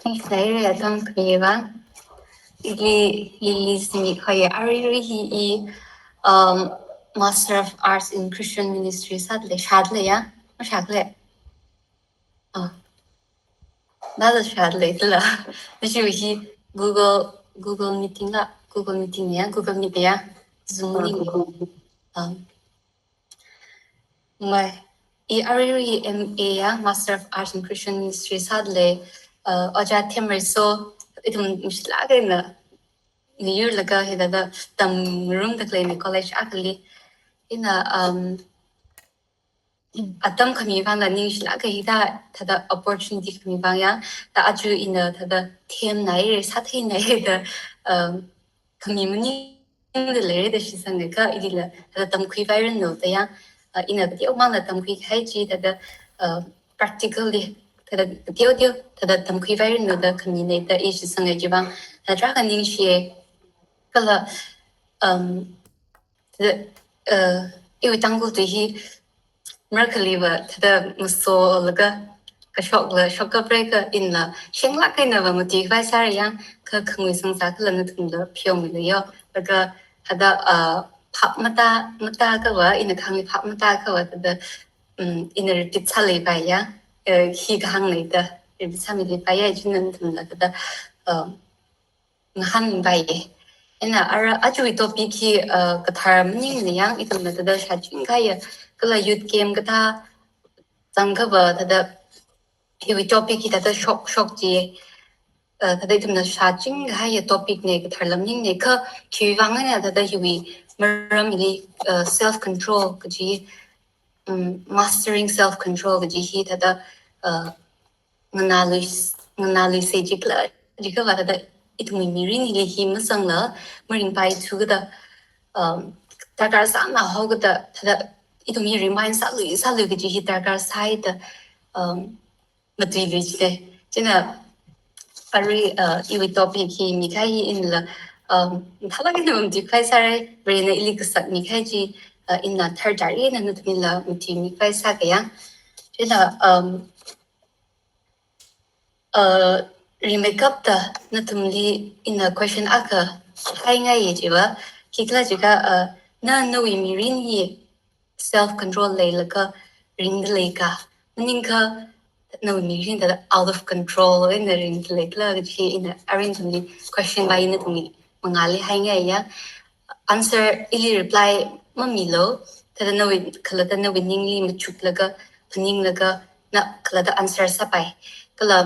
Israel atom kriva Lili Hoye Ariri he Master of Arts in Christian Ministry Shadle ya Shadle 나도 Shadle la he Google meeting la Google meeting ya Google meet ya Zoom meeting my Ariri MA ya Master of Arts in Christian Ministry Sadle Oja Timmer so it was like year laga hida da tam room da claim college actually in a atam kami bang la ning shla ka hida tada opportunity kami bang ya da aju in a tada team nai re sa the nai da kami muni the le da shi sang ka idila tada tam kui viral no da ya in a dio mang da tam kui khai ji da practically tada dio tada tam kui viral no da kami ne da is sang ji bang da tra kan ning shi 그래서 이거 당고도 Merkeliva tada muso laga ka shock break in la sheng la kai na ba muti vai sar yang ka khngwi sang sa kala na thum da pyong mi yo laga tada phap mata ka wa in khang phap mata ka wa tada in er ti chale ba ya hi khang nei da er bi sami de ba ya jin thum la tada ngan ba ye ena ara aju ito piki kathar mning yang ito na tada sha jing ka ya kala youth game kata tangka ba tada hiwi topic kita tada shock ji tada itum na shajing ha ya topic ne kathar lamning ne ka kiwi wang ne tada hiwi maram ili self control kaji mastering self control kaji hi tada nganalui se jikla jika ba tada itum ni rin ile hi masang la maring pai tu da takar sa na ho da tada itu mi remind sa lu ke ji ta ka sai da material de jena pari iwi topic ki mi kai in la thala ke no di kai sare re na ili ka sak mi kai ji in na third dari na nu mi la mi kai sa ka ya jena remake up da na tumli in a question aka hai ngai ye ji ba ki kla ji ka na no mi rin hi self control lay laka ring lay ka ninka no meaning that out of control in the ring lay la chi in the arrangement question by in the mangali hai ngai ya answer ili reply mami lo tada no kala da no winning li machuk laga paning laga na kala da answer sa pai kala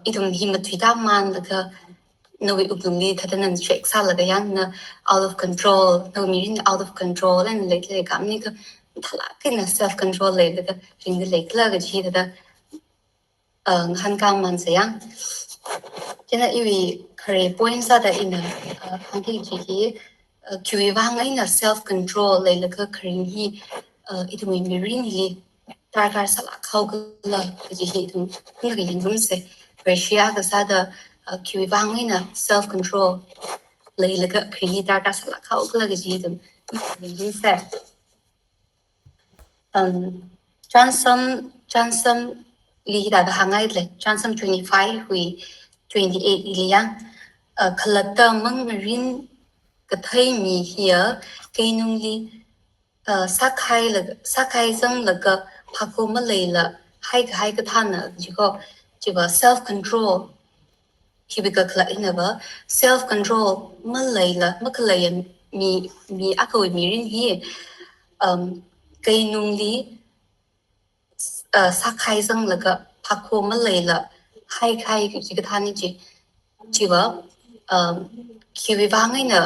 idum hi matwita man laga no we ubungi tatanan check sala ga yang na out of control no meaning out of control and lately kam ni ka thala kin self control le ga ring le kla ga ji da han kam man se yang jena iwi kare points da in han ki ji hi kwi wang ai na self control le la ka kring hi itu mi ring hi ta ka sala khau ga la ji hi tu ni ga yin dum se Russia ga sa da kiwi bang ina self control lay laga kri ta ka sala khau la ga ji dum ni se Johnson li da hangai le Johnson 25 hui 28 li yang khalata mang rin ka thai mi here kainung li sakai zang laga phako ma lay la hai ka thana ji ko self control Kibiga kla inaba self control malayla makalayan mi akawi mirin hi kay nung li sakai zang laga phako malayla hai jiga thani ji jiwa kiwi bangai na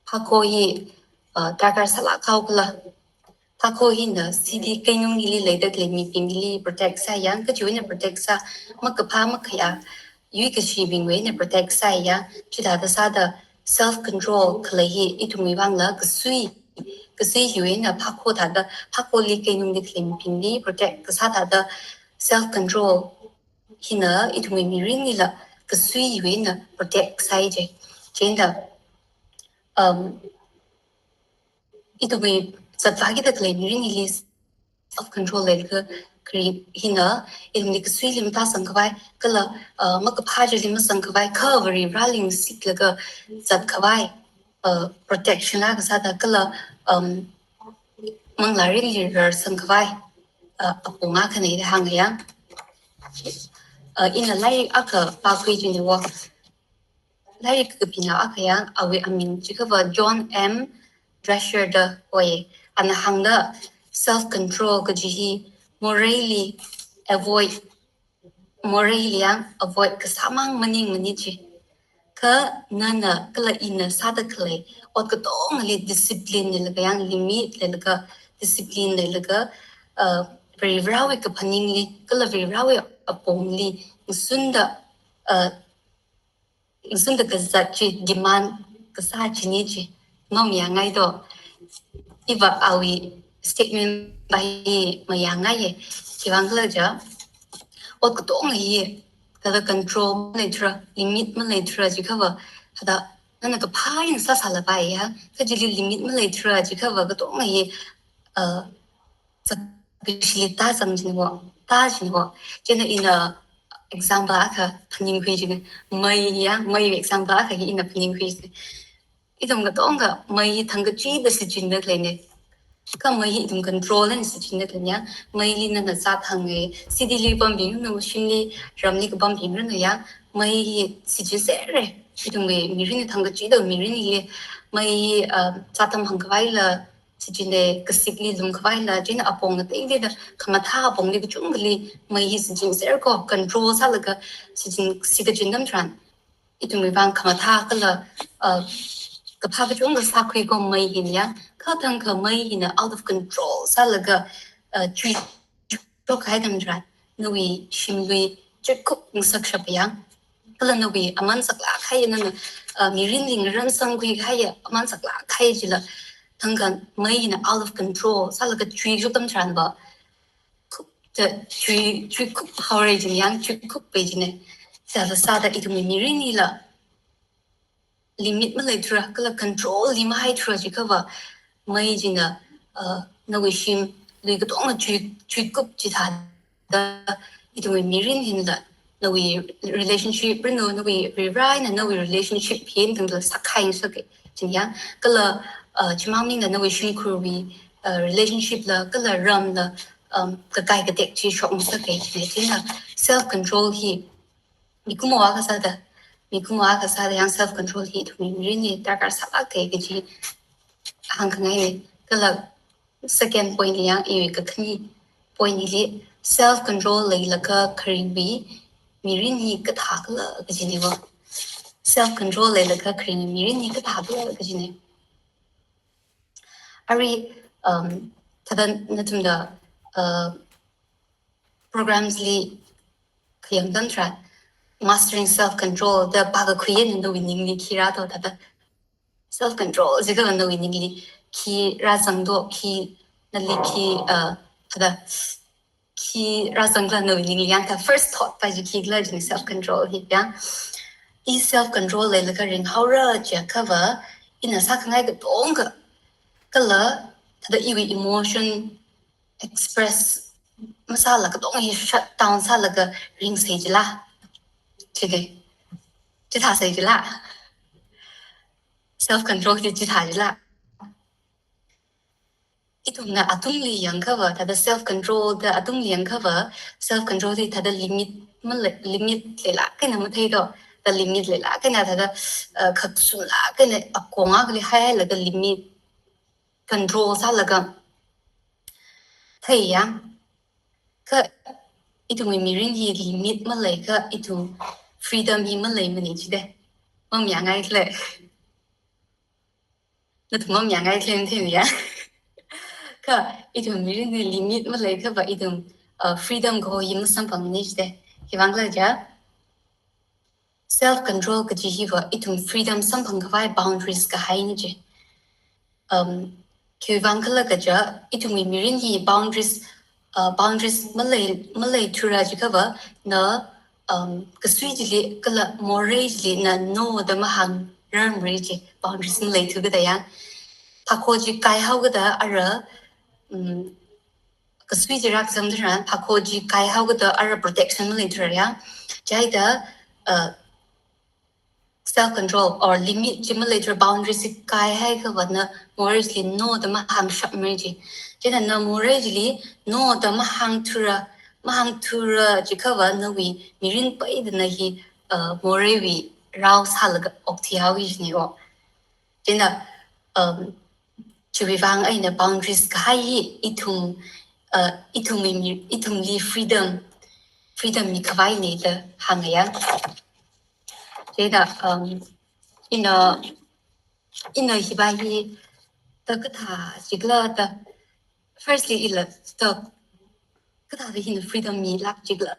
phako hi takar sala kau kala phako hi na sidi kay nung li layda kle mi pingli protect sa yang ka juina protect sa makapha makaya you can see being way in protect sai ya chita da sa da self control kle hi itumi wang la ksui hi na phako da phako li ke nung de klim ping li protect ka sa da self control hina itumi mi ring ni la ksui hi na protect sai je chen da itumi sa phagi da kle mi ring li self control le ka kri hina in the swilim ta sangkawai kala makaphaji lim sangkawai covery raling siklaga zat kawai protection la kasada kala manglari lir sangkawai apunga khane hangya in a lai aka pa kwi jini wa lai kapina aka ya awi amin chikava John M Drescher the way and hangda self control kajihi morally avoid kasamang maning manichi ka nana kala ina sada kale ot ka tong le discipline le ga yang limit le ga discipline le ga very rawi ka paning li kala very rawi apong li sunda sunda ka zachi demand ka sa chini chi mom ya ngai do iba awi statement bai ma ya ngai ki wang le ja ot ka tong li kada control later limit ma later ji khawa hada nana ka phain sa sala bai ya ka ji limit ma later ji khawa ka tong li sa shi ta sam ji wo ta ji wo jena ina example aka paning hui ji mai example aka ina paning hui ji idong ka tong ka mai thang ka chi da si jin da le ne ka mai idong control and si jin da nya mai li na sa thang e si di li bam bi no shin li ram ni ka bam bi no ya mai si ji se re idong e mi rin thang ka chi da mi rin li mai sa tam hang ka vai la si jin de ka sik li lum ka vai la jin apong te de da kama tha apong li ka chung li mai si jin se ko control sa la ka si jin si ka jin dam tran idong e bang kama tha ka la ka pha ka chung ka sa khoi ko mai hin ya ka thang ka mai hin out of control sa la ga chui to kai dam tran no wi shim wi chuk kup ng sak shap ya kala no wi aman sak la khai na mi rin ling ran sang kui khai ya aman sak la khai ji la thang ka mai hin out of control sa la ga chui ju dam tran ba the chui kup hore jin yang chui kup pe jin ne sa da idong mi rin ni la limit ma later kala control lima hai thra ji khawa mai jinga na wi shim lui ka tong chui kup ji tha da itu wi mirin hin da na wi relationship no na wi rewrite na wi relationship hin dang da sakai sa ke jin ya kala chimang ning da na wi shim kru wi relationship la kala ram da ka kai ka tek chi shok sa ke jin na self control hi mi kuma wa ka sa da mi kuma ka sa yang self control hi tu mi rini ta ka sa la ke ji hang kan ai kala second point yang e ka khni point li self control le la ka khring bi mi rini ka tha ka ka ji ni wa self control le la ka khring mi rini ka tha ka ji ni ari tadan natum da programs li khayang dan tra mastering self-control the baga kuyen no winning li kira to ta self-control jiga no winning li ki ra sang do ki na li ki ta ki ra sang la no winning yang ta first thought pa ji ki la jing self-control hi ya e self-control le la ka ring how ra ja cover in a sa khangai ka tong ka la ta da iwi emotion express masala ka tong hi shut down sa la ka ring sei ji la这他谁啦 self control 就他啦 itu na atung li yang cover 它的 self control 的 atung li yang cover self control 的它的 limit 么 limit เลย啦跟他们thấy到的 limit เลย啦跟他的克数啦跟那光啊个还那个 limit control 啥那个thấy yang ke itu mirin hi limit 么来个 itu freedom hi 么来么你记得我们两个来那同我们两个天天呀ka itu mirin ni limit ma lai ka ba itu freedom go yim sam pang ni de ki wang la ja self control ka ji hi wa itu freedom sam pang ka vai boundaries ka hai ni je ki wang ka la ka ja itu mirin hi boundaries ma lai thura ji ka ba na ka sui ji le ka la more ji na no da ma han ram ri ji boundaries ma lai thu ga da ya pa ko ji kai hau ga da ara kasui jirak samdran pakoji kai hawgada ara protection military ya jaida self control or limit simulator boundaries kai hai ka wana morally no the mahang shapmeji jena na morally no the mahang tura jikawa na wi mirin pai de na hi morewi rao salaga oktiawi ni o jena chubivang ai na boundaries kai itum li freedom ni kawai ni de hangaya jeda in a hibahi the kata jigla the firstly ila the kata the hin freedom mi lak jigla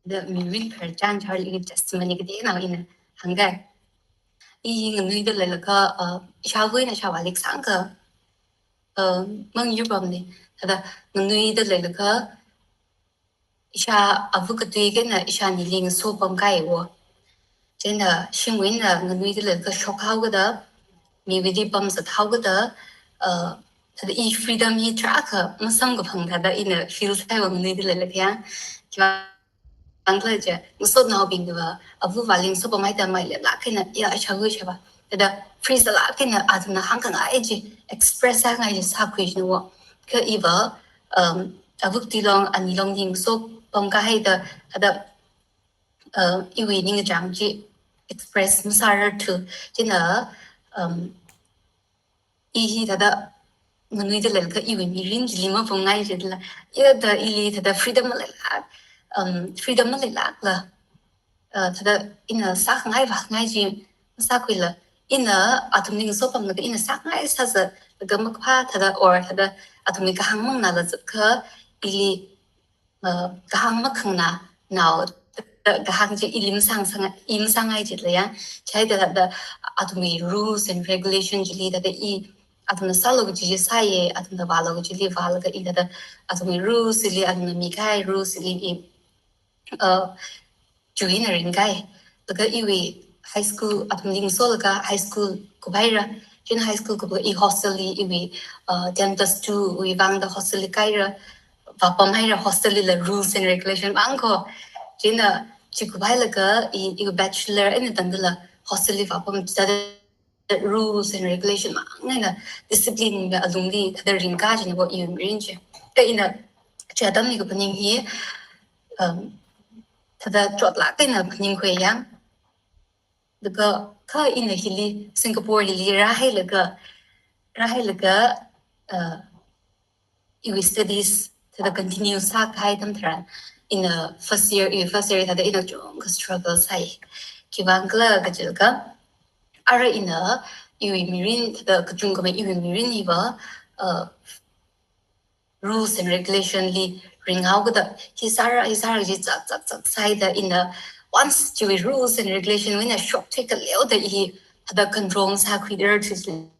the mi win per chan charlie testimony ke na in hanga I ngui de la ka sha hui na sha walik sang ka mang yu bam ni da ngui de la ka isha avu ka tu ke na isha ni ling so bam kai wo真的新闻的ngui de la ka shock ha ga da mi widi bam sa ha ga da他的 e freedom e track 么三个朋他的 in a feel 在我们那里了呀，就当个着我说那边的吧，不话零说不买的买了，那可能也超过去吧，他的 freeze 啦，可能啊，他们香港爱去 express 上爱去啥亏的我，可以吧，不地方啊，你龙零说帮个还的他的因为那个长期 express 么啥人 to 真的一他的。ngui de lel ka iwi mi rin ji lima phong ngai je la ya da ili ta da freedom la freedom la ta da ina sa ngai ba ngai ji sa kwi la ina atum ning so pam la ina sa ngai sa za ga mak pha ta da or ta da atum ka hang mang na la ka ili ka hang mak khang na nào ga hang ji ilim sang ai je la ya chai da atum rules and regulations ji da I atum salo ji sai atum da balo ji li val ga ida da atum rules li atum mi kai rules li juin ring kai ga iwi high school atum ling so ga high school ko baira jin high school ko I hostel li iwi 10+2 wi bang da hostel li kai ra va pam hai ra hostel li la rules and regulation bang ko jin da chi ko baila ga I bachelor in da la hostel li va pam rules and regulation ma ngai discipline ga alumni thadar ring ka jin bo I range ka ina chadam ni ko paning hi thada chot la ka ina paning khwe yang the ka ina hili Singapore hili ra hai laga I studies thada continue sa kai tam thran in a first year thada ina jong struggle sai ki bangla ga jilga ara ina iwi mirin the kachung kame iwi mirin iwa rules and regulation li ring how the hisara ji zak side in the once to rules and regulation when a shop take a little the the control sa kwidar to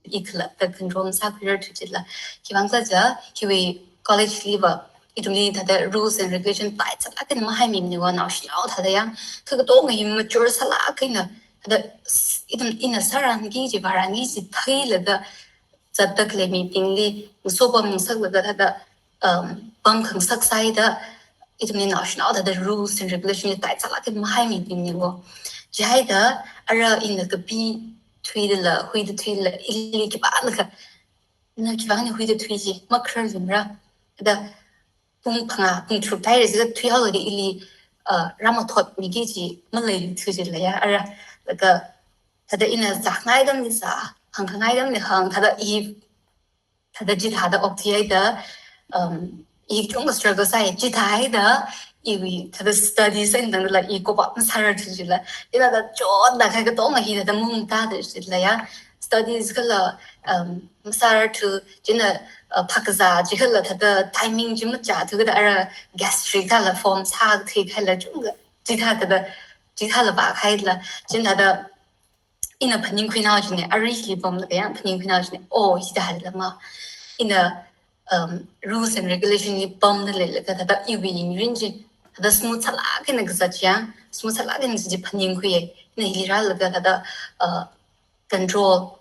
ikla the control sa kwidar to la ki bangla ja ki college liver it only the rules and regulation by sa la kan ma hai mi ni wa na shi out the yang ka to ngi mature sa la kaina the in a saran gi ji barangi ji thai la da zadak le meeting li so bam sak la da da bam khang sak sai da it mean national da the rules and regulation tai sa la ke ma hai meeting ni wo jai da ara in the bi thui de la hui de thui la ili ki ba la ka na ki ba ni hui de thui ji ma khar jim ra da pung phanga pung thu tai re thui ha de ili ramathot mi gi ji ma le thu ji la ya ara la ka thada ina za ngai dam ni sa hang ngai dam ni hang thada ji thada okti da I chung struggle sai ji thai da I thada studies and then like I ko ba sar ji la ina da chon da ka to ma hi da mung ta de ji la ya studies ka la sar to jina pakza ji ka la thada timing ji ma cha thu da ara gastric ka la form sa thi ka la chung ji tha la ba khai la jina da in a paning queen out in a really bomb the paning queen out oh is the ma in a rules and regulation bomb the like that you in range the smooth salak in exactia smooth salak in the paning queen in a hira like that control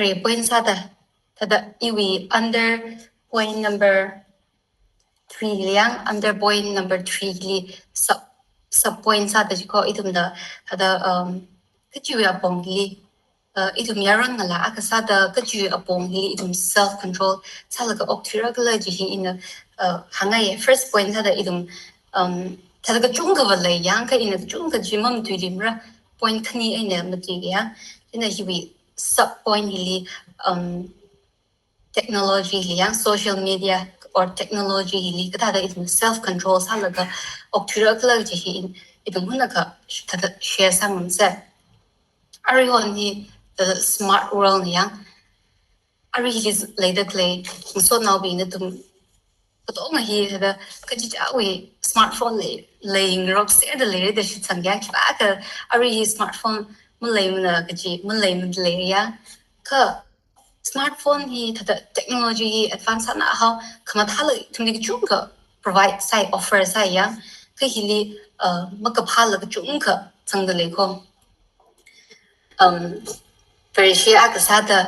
create point sada tada iwi under point number 3 liang under point number 3 li sub point sada ko itumda tada keju ya bongli itum yaron ngala akasada keju abongli itum self control salaga oktira gala ji in hangai first point sada itum tada ka chunga wala yang ka in chunga jimam tulimra point khani ina mati ya ina hiwi sub point li technology yang social media or technology li kada itum self control salaga oktira gala ji itum hunaka tada share samam sa Arion the smart world yang Ari is later clay so now being the but only he had a kajawi smartphone laying rocks at the later that should some yak back Ari smartphone Mulayman kaji Mulayman layer ka smartphone he had the technology advanced na how kamathala to make junga provide side offer side yang kahili makaphala junga sang the lake Persia kasada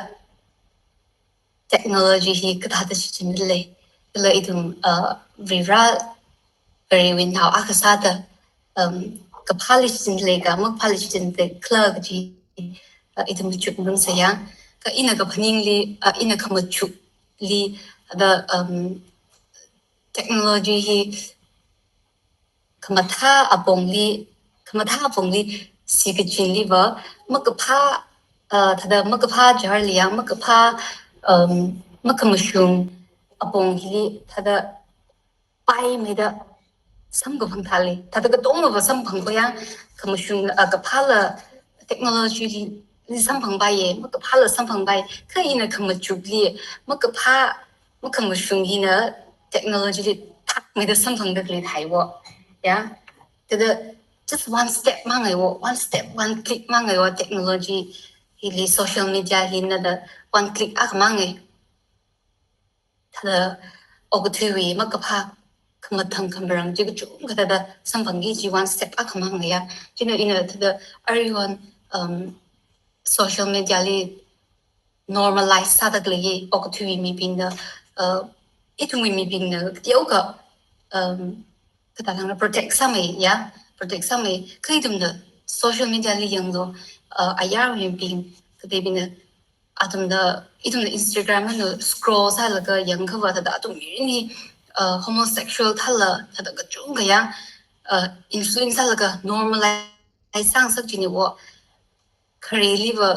technology hi kada chindle le idum vira very win how akasada kapalish chindle ga mak palish chindle clerk ji idum chuk nung saya ka ina ka phaning li ina kamachu li the technology hi kamatha abongli sikachin liver makapha tada makapha jar liang makapha makamashung apong hili tada pai meda samga phangthali tada ka tongma ba sam phang yang kamashung kaphala technology li sam phang bai ye makaphala sam phang bai ka ina kamachuk li makapha makamashung hina technology li thak meda sam phang da li thaiwo ya tada just one step one step one click mangayo technology hili social media hina the one click mangai tada ogutui makapha kamathang kambarang jigu kada da sambangi ji one step mangaya jina ina tada everyone social media li normalize sadagli ogutui mi binda itumi mi binda yoga kada lang protect samai ya protect samai kaidum the social media li yang do ayar mi bin kada bin atum the idum the Instagram no scroll sa la ga yang ka wa da atum ni homosexual thala da ga chung ga ya influence la ga normalize sang sak jini wo kare liver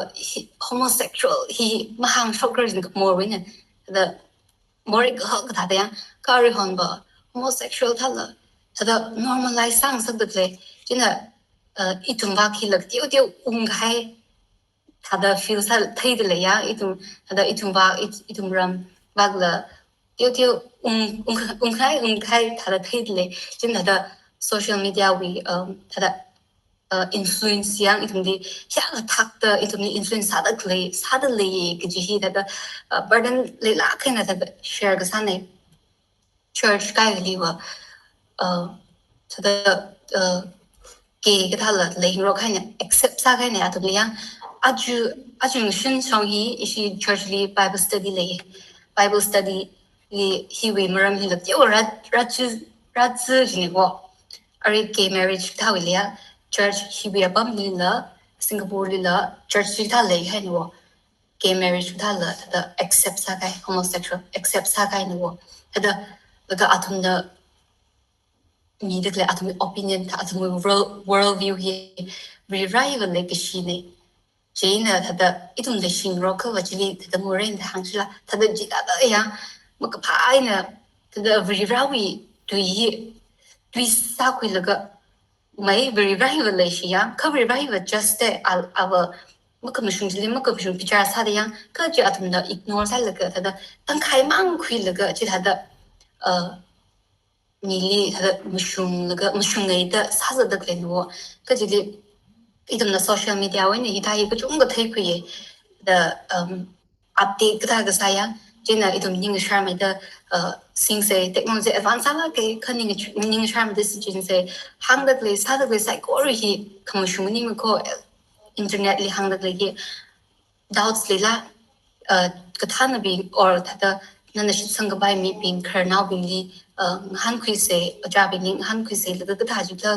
homosexual he mahang shockers in more win the more ga ga da ya kari hon ba homosexual thala tada normalize sang sak de jina itum ba ki lag tiu tiu khai tada feel sa thai de ya tada itum ba itum ram bagla tiu tiu khai tada thai de jina da social media we tada influence yang itum di ya thak da itum ni influence sa da le ki ji tada burden le la khaina tada share ga sa ne church kai li wa tada ke cái thằng là lấy rồi cái này accept sa cái này à tụi liang aju shin chong hi ishi church li Bible study li hi we maram hi lak yo rat zu ni wo ari gay marriage ta wi lia church hi we abam li la Singapore li la church li ta le hai ni wo gay marriage ta la ta accept sa kai homosexual accept sa kai ni wo ta da atum da immediately atom opinion ta atom world view hi rewrite the legacy ne China tada itum de sing rock wa chili tada morain hang sila tada jita da ya mak phai na tada rewrite tui sa khui laga mai rewrite wa le shi ya ka rewrite wa just our mak mishung jili mak mishung pichara sa da ya ka ji atom da ignore sa laga tada tang khai mang khui laga chi tada nili tada mushung ngai da sa da klen wo ka jili idum na social media when hi thai ko chung ga thai khu ye the update ka ga sa ya jina idum ning share me da sing say technology advance la ke khaning ning share me this jin say hang da le sa da le sai ko ri hi kam shung ning ko internet li hang da le doubts le la kathana being or that nana shit sanga by me being kernel being han quise aja being han quise the tajita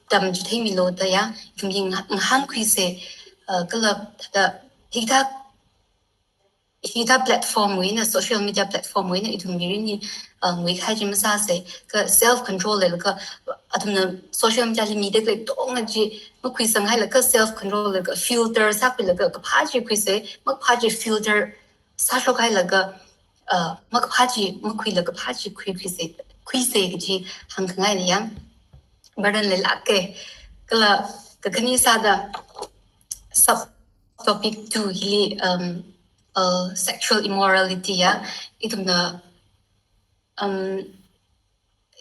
dam jithimi lo da ya being han quise kala the hita platform wina social media platform wina itu mirini we khai masa se ka self control le ka aduna social media li mide le tong ji ma khui sang hai le ka self control le ka filter sa pi le ka phaji khui se ma phaji filter sa sho kai le ka ma phaji ma khui le ka phaji khui se ji hang ngai ne yang burden le la ke kala ka kani sa da sub topic 2 hili sexual immorality ya itumna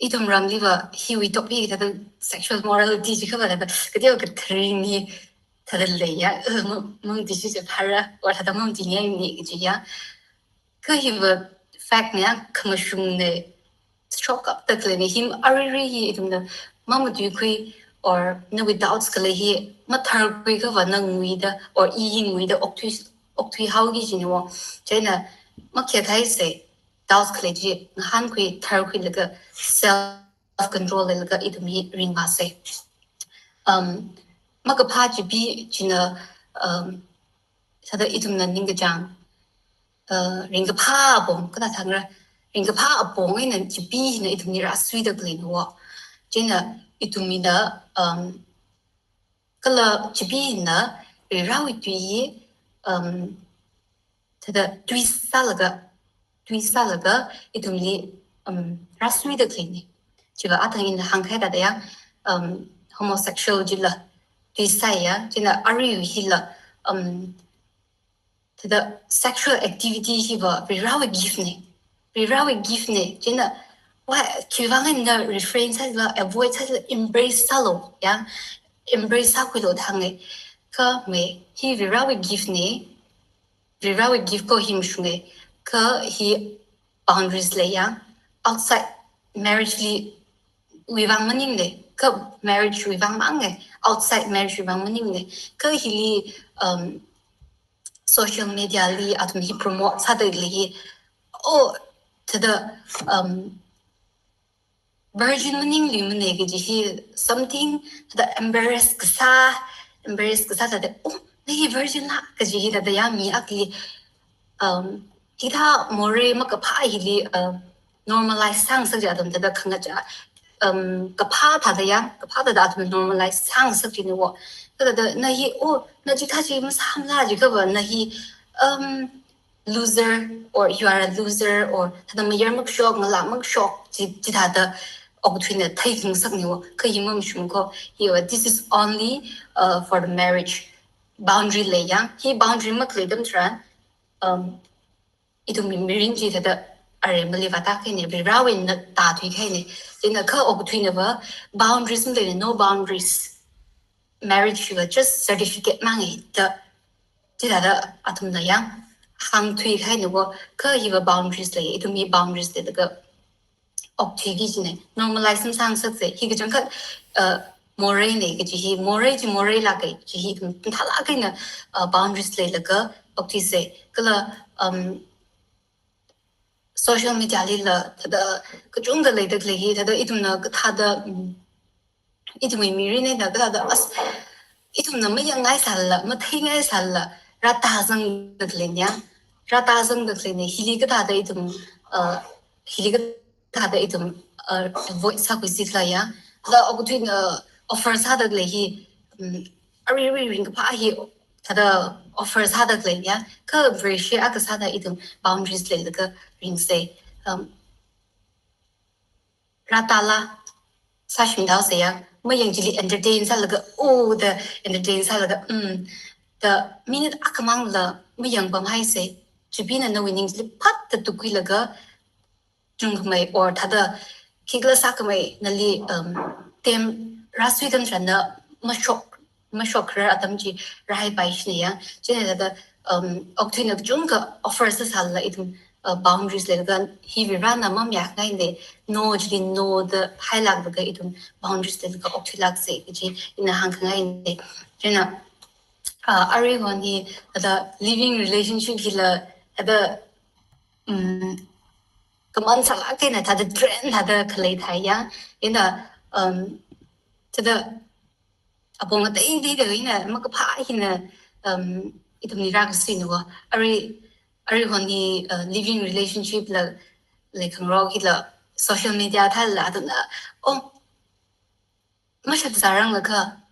itum ramliva hiwi topic that sexual morality jikaba da kedio ke trini tadalle ya mong disi je para or tada mong dinya ni ji ya ka hiwa fact ne kamashung ne stroke up the clean him ariri itumna mamu du kui or no without skale hi mathar kui ka wanang wida or yin wida octui haugi jinwo china makya thai se daus kleji han kui thar kui laga self control laga idumi ring ba se maka phaji bi jina sada idumna ninga jang ringa pha bong kana thangra ringa pha bong ina jibi na idumi ra sui da clean wo china idumina kala jibi na rawi tui tada tuisalaga itumli rasui da clean jiba atang in hangkai da ya homosexual jila tuisaya jina ari hila tada sexual activity hiba birawi gifne jina wa kiwangan na refrain sa la avoid sa embrace salo ya embrace sa kulo thangai ka me hi birawi give ko him shunge ka he boundaries le ya outside marriage li wibang maning le ka marriage wibang mange outside marriage wibang maning le ka hi li social media li atum hi promote sa de li oh to the virgin maning li mane ge ji something to the embarrassed ka sa da oh nahi virgin la ka ji da ya mi akli hita more ma ka pha hi normalize sang sa ja dam da khanga ja ka pha tha da ya ka pha da normalize sang sa ji ne wo da nahi oh na ji tha ji ma sam la ji ka ba nahi loser or you are a loser or the mayor mak shock ngala mak shock ji tha da opportunity taking something ka yimam shum ko this is only for the marriage boundary le yang he boundary mak le dam tran itu mirin ji da are mali vata ke ne rawin na ta thui ke ne in the ka opportunity ba boundaries le no boundaries marriage you just certificate mangi da ji da atum na yang hang thui khai ne wo ka hi boundaries le itu mi boundaries de da optigi jine normalize sang sak se hi ge ka more ne ge ji more la ge ji ta la ge na boundaries le la ka opti se kala social media li la da ka chung da le da le hi da itum na ka tha da itum mi ri ne da da as itum na ma yang ngai sal la ma thai ngai sal la ra ta sang da le nya ra ta sang da le ne hi li ka da itum hi li ka da itum voice sa ku sit la ya da opportunity offers ha da le hi ari ring ka pa hi da offers ha da le ya ka very share aka sa da itum boundaries le ka ring say ratala sa shin dao se ya ma yang ji entertain sa la ga oh the entertain sa la ga the minute akamang la ma yang bam hai se jibina no winning li pat the tu kui la ga jung mai or tha da kigla sa ka mai na li tem raswi dam chan na ma shock ra atam ji rai bai shi ya je da octine of jung ka offers sa la itum boundaries le ga hi vi ran na mam yak ngai ne no ji no the high lag ga itum boundaries le ga octilak se ji in hang ngai ne jena everyone the living relationship the kaman sala ke na the trend the khalai thai ya in to the abong at the ina makapa hina itum ni rak sinu everyone living relationship like rock social media tha la oh mashat zarang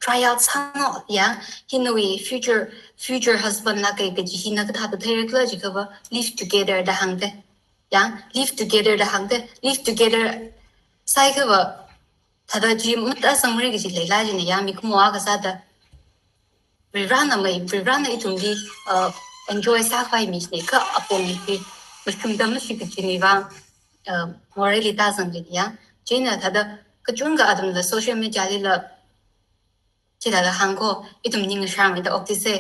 try out sana ya hinui future husband na kai ji hina ka tha the kla ji ka live together da hangde ya live together da hangde live together sai ka thada ji mata samri gi ji leila ji ne ya mi khmo ga sa da rirana itum di enjoy sa fai mi ne ka apong ni mushum dam shi ki ni wa morally doesn't ya jina thada kachunga adam the social media la chila la hango itum ning sham da optise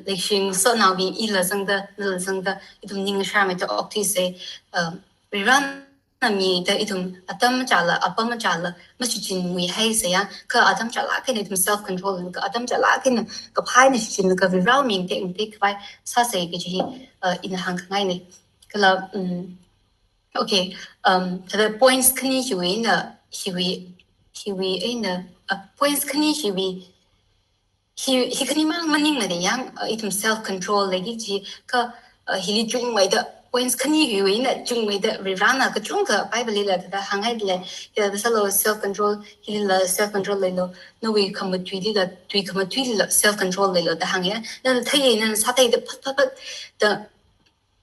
lekshin so now bi ila zangda itum ning sham da optise rirana mi da itum atam chala apam chala masjin mi hai se ya ka atam chala ke itum self control ka atam chala ke ka phai ne chin ka virau ming te vai sa se ke ji in hang ngai ne kala okay the points kni hiwi ina points kni he kni mang maning na yang itum self control lagi ji ka hili chung mai da points kni hiwi na chung mai da rirana ka chung ka bible la da hangai le ya da salo self control hili la self control le lo no we come to the self control le lo da hangai na thai na sa tai da phat da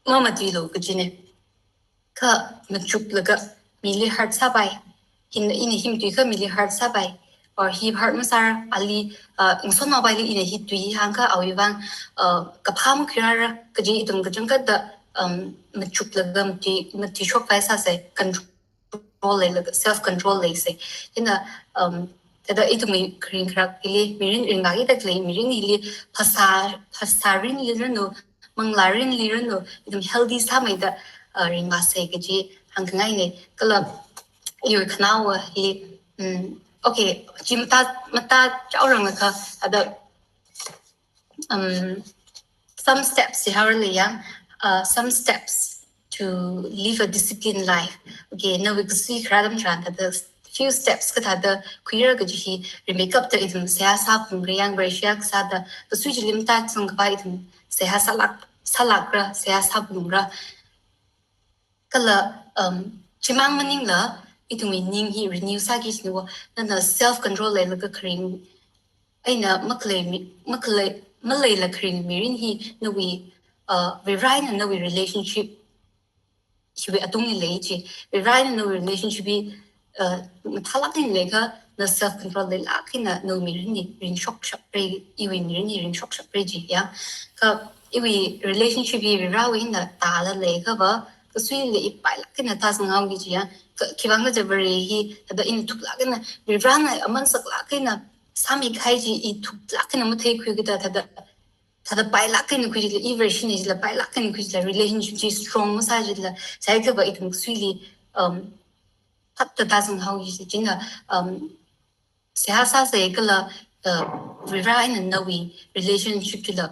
mama ti lo ka ji ne ka machup laga mili heart sabai in him tu ka mili heart sabai or he heart masar ali ingson ma bai in hi tu hang ka awiwang ka pham khira ka ji itum ka jang ka da machup laga mti shok pai sa se control laga self control le se in tada itum green crack ili mirin ringa gi tak le mirin ili pasarin lirano manglarin lirano itum healthy sa mai da ringa se ke ji hang ngai ne kala yu khnawa hi okay mata chaurang ka ada some steps some steps to live a disciplined life okay now we see kradam tran the few steps ka da queer ga ji remake up the idum sa sa pung yang bresha sa da the switch limta chung ba idum sa salak ra sa sa pung ra kala chimang maning la itumi ning hi renew sa gi no na self control le ka kring aina maklay la kring mirin hi no we right no we relationship shi we atung ni le chi we right no relationship bi thalak ni le ka na self control le la kina no mirin ni rin shock pre iwi mirin ni rin shock pre ji ya ka iwi relationship bi rawi na ta la le ka ba sui le ipai la kena ta sangau gi ya kiwang de bari hi da in thuk la kena we run aman sak la kena sami khai ji I thuk la kena mu thei khu gi da da pai la kena khu ji le version is la pai la kena khu ji la relationship ji strong sa ji la sai ka ba I thuk sui li pat da sangau gi ji na sa sa se ka la we run in no we relationship ji la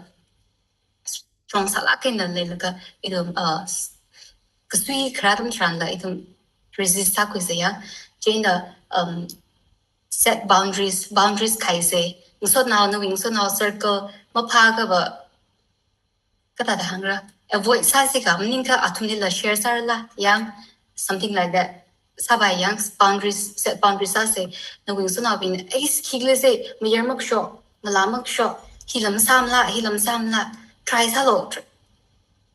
strong sa la kena le la ka kasui kradam tranda itum resist sa kuise ya jena set boundaries kaise so now circle mapha ka ba kata da hangra avoid sa se ka mning ka athumni la share sar la yang something like that sabai yang set boundaries sa se no so now bin is kigle se mir mak sho malamak sho hilam sam la try sa lo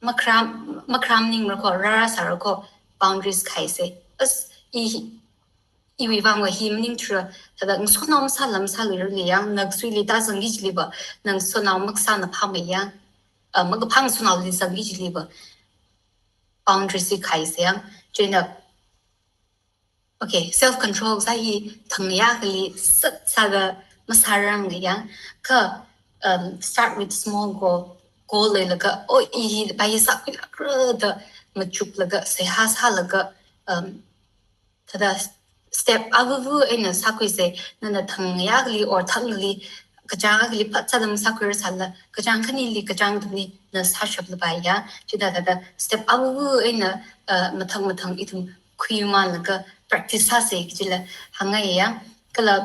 makram ning ko rara sarako boundaries khaise as I wi wang wa him ning tra tada sonam salam salir li yang nak sui li ta sang gi li ba nang sonam mak sa na pham ya mak phang sonam li sang gi li ba boundaries khaise yang jena okay self control sa hi thang ya li sat sa ga masarang li yang ka start with small goal le laga o I bai sa ku la da machup laga se has ha laga tada step avu ina sa ku se na thang ya li or thang li kajang agli patsadam sakur sala kajang kanili kajang duni na sashab labaya chida da step awu ina mathang itum khuyuma laga practice ha se jila hangaya kala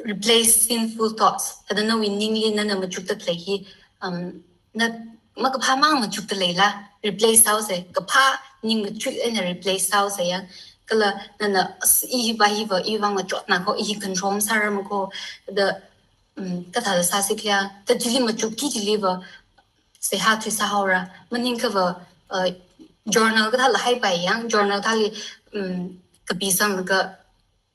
replace sinful thoughts adana winningly na majukta play na makapha mang majukta leila replace house kapha ning majuk ina replace house ya kala nana I bahiva iwang majot na ko I control saram ko the kata sa sikya the jili majuk ki jiliva se ha tu sahora maning kava journal ka la hai pai yang journal thali kabisang ga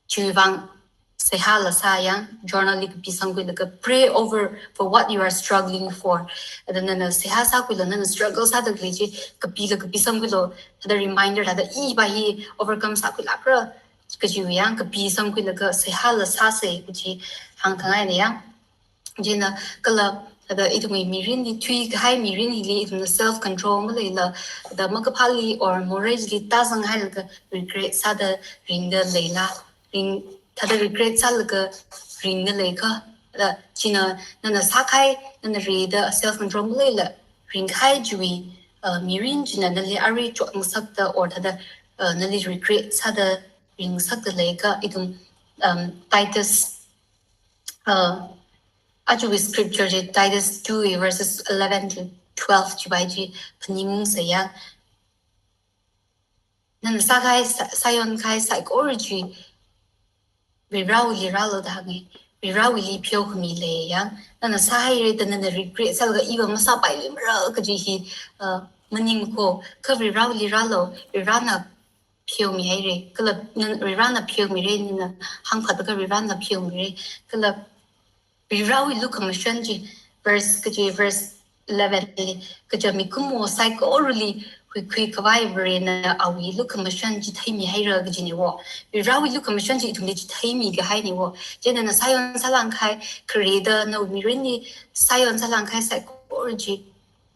chuwang se hala sayang journalistic pisang ko like pray over for what you are struggling for and then se ha sa ko na struggle sa the gliji kapila kapisang ko the reminder that I ba hi overcome sa ko la pra ka ju yang kapisang ko like se hala sa se ji hang thang ai ya jina kala the it may mirin the three high mirin li in the self control la the makapali or morally doesn't have regret sa the ring the leila ring tada regret salga ring the leka the china nana sakai nana read the self control lela ring hai jui mirin jina nali ari chok sakta or tada nali regret sada ring sakta leka itum Titus Ajui scripture Titus 2 verses 11 to 12 jibaiji paning saya nana sakai sayon kai psychology Virawili ralo dhangi virawili pyo khmi le yang nana sai re dan nana regret salga iwa masa pai le mra ka ji hi maning ko ka virawili ralo virana pyo mi hai re kala virana pyo mi re nina hang phat ka virana pyo mi re kala virawi look commission ji verse 11 ka jami kumo psychology kui kawai verena awi look commission ji thai mi hai ra ga jini wo rawi look commission ji thumi ji thai mi ga hai ni wo jena na sayon salang khai creator no mirini sayon salang khai psychology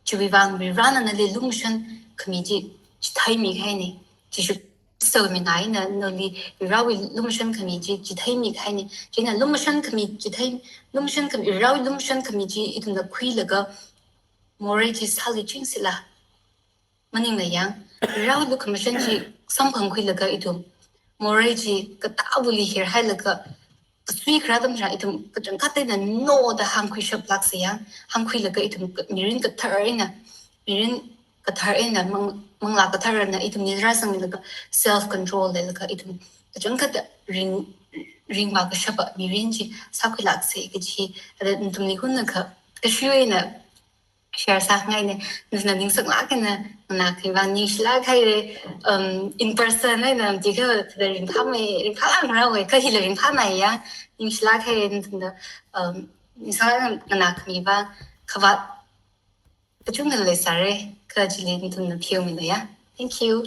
ji wang we run na le lunction committee ji thai mi ga hai ni ji shu so mi nai na no li rawi lunction committee ji thai mi ga hai ni jena lunction committee ji thai lunction committee rawi lunction committee itun da kui la ga morality sali ching sila maning na yang raw lu commission ji sampang khui laga itum morai ji ka tabuli here hai laga sui kradam ra itum ka kate na no da hang khui shap lak se yang hang khui laga itum mirin ka tharina mirin ka tharina mang la ka tharina itum ni ra sang laga self control laga itum ka ring ma ka shap mirin ji sa khui lak se ke ji itum ni hun na ka shui na share sa ngai ne na ning sak la kana na ki van ni shla khai re in person ai na ji ka de ring pha mai ring pha lang ra we ka hi le ring pha mai ya ning shla khai re na ni sa na ki va ka va ka chung le sa re ka ji le ni tun na phiu mi ya thank you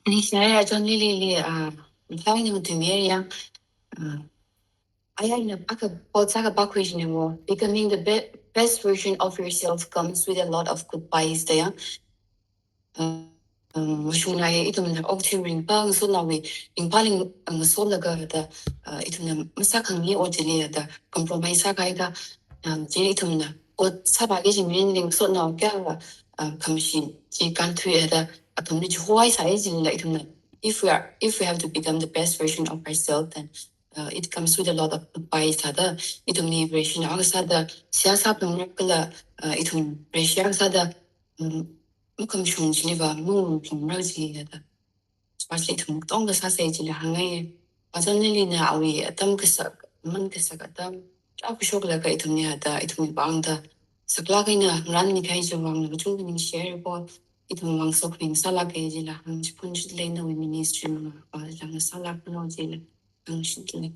ni share ya jon li ni fa ni tu mi ya I know aka potsaga bakwijne wo becoming the best version of yourself comes with a lot of goodbyes there. Shuna itum na octuring bang so na we impaling ang so laga da itum na masakang ni o jili da compromise sa kai da jili itum na o saba ge jin ling so na ga kamshin ji kan tu da atum ni huai sa jin la itum na if we have to become the best version of ourselves then it comes with a lot of goodbyes ada itum ni version ang sa da siasa pemrkala itum version sa da mukham shung jiliva mung pimraji da especially itum tong da sa se jili hangai azanili na awi atam kasak man kasak atam aku shogla ka itum ni ada itum bang da sakla kaina ran ni kai jawang na chung ni share bo itum wang sok ning sala ke jila hang chpun jile na ministry ma lang sala no jila ang shitle